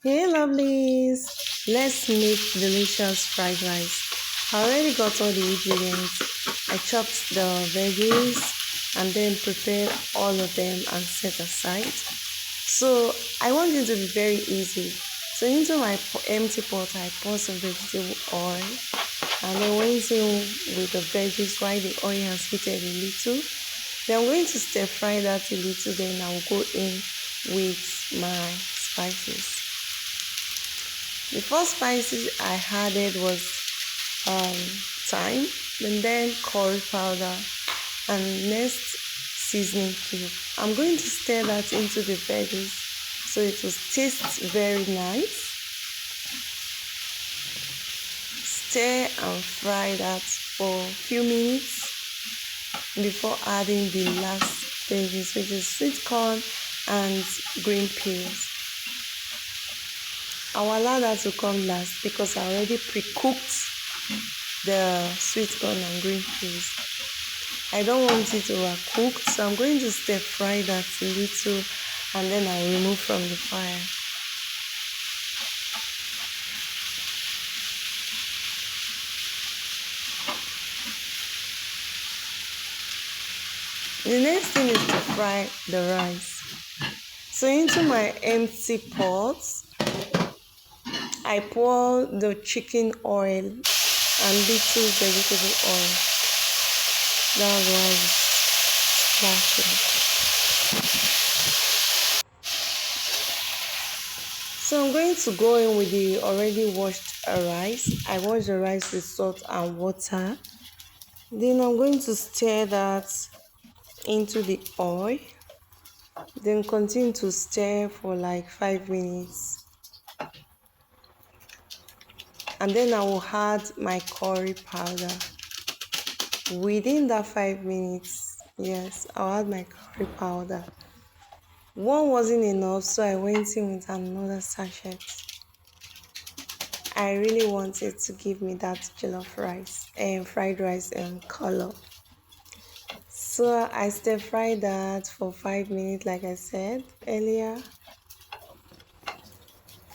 Hey lovelies, let's make delicious fried rice. I already got all the ingredients. I chopped the veggies and then prepared all of them and set aside. So I want it to be very easy. So into my empty pot, I pour some vegetable oil and then went in with the veggies while the oil has heated a little. Then I'm going to stir fry that a little, then I'll go in with my spices. The first spices I added was thyme, and then curry powder, and next seasoning cube. I'm going to stir that into the veggies so it will taste very nice. Stir and fry that for a few minutes before adding the last veggies, which is sweet corn and green peas. I'll allow that to come last because I already pre-cooked the sweet corn and green peas. I don't want it overcooked, so I'm going to stir fry that a little and then I'll remove from the fire. The next thing is to fry the rice. So into my empty pot, I pour the chicken oil and little vegetable oil. That's why it's splashing. So I'm going to go in with the already washed rice. I wash the rice with salt and water. Then I'm going to stir that into the oil. Then continue to stir for like 5 minutes. And then I will add my curry powder. Within that 5 minutes, yes, I'll add my curry powder. One wasn't enough, so I went in with another sachet. I really wanted to give me that jollof rice and fried rice color. So I stir fry that for 5 minutes, like I said earlier.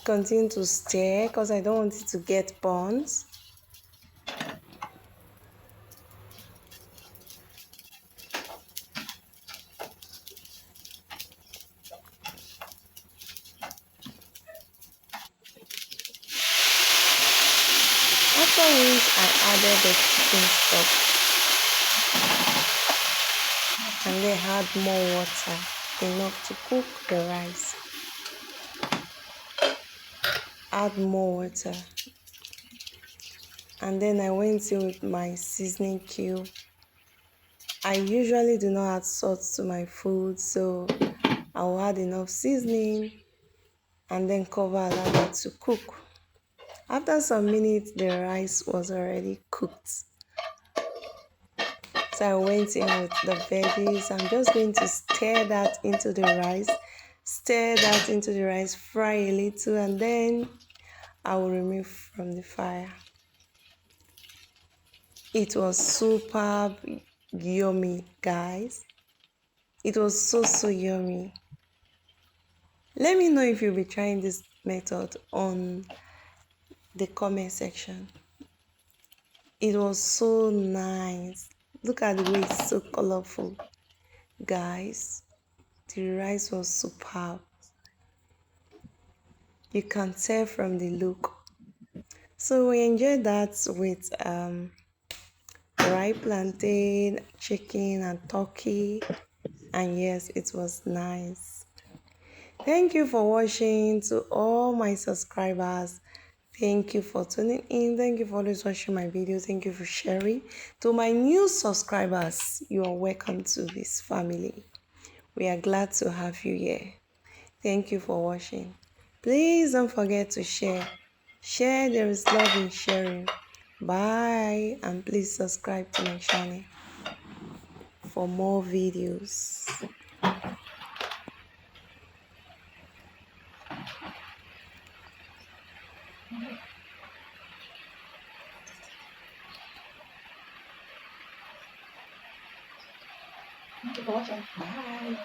Continue to stir because I don't want it to get burnt. After which I added the chicken stock and then add more water, enough to cook the rice. Add more water. And then I went in with my seasoning cube. I usually do not add salt to my food, so I will add enough seasoning and then cover, allow it to cook. After some minutes, the rice was already cooked. So I went in with the veggies. I'm just going to stir that into the rice. Stir that into the rice, fry a little, and then I will remove from the fire. It was superb, yummy, guys. It was so yummy. Let me know if you'll be trying this method on the comment section. It was so nice. Look at the way it's so colorful. Guys, the rice was superb. You can tell from the look. So we enjoyed that with ripe plantain, chicken and turkey. And yes, it was nice. Thank you for watching. To all my subscribers, thank you for tuning in. Thank you for always watching my videos. Thank you for sharing. To my new subscribers, you are welcome to this family. We are glad to have you here. Thank you for watching. Please don't forget to share. Share, there is love in sharing. Bye, and please subscribe to my channel for more videos. Thank you for watching. Bye.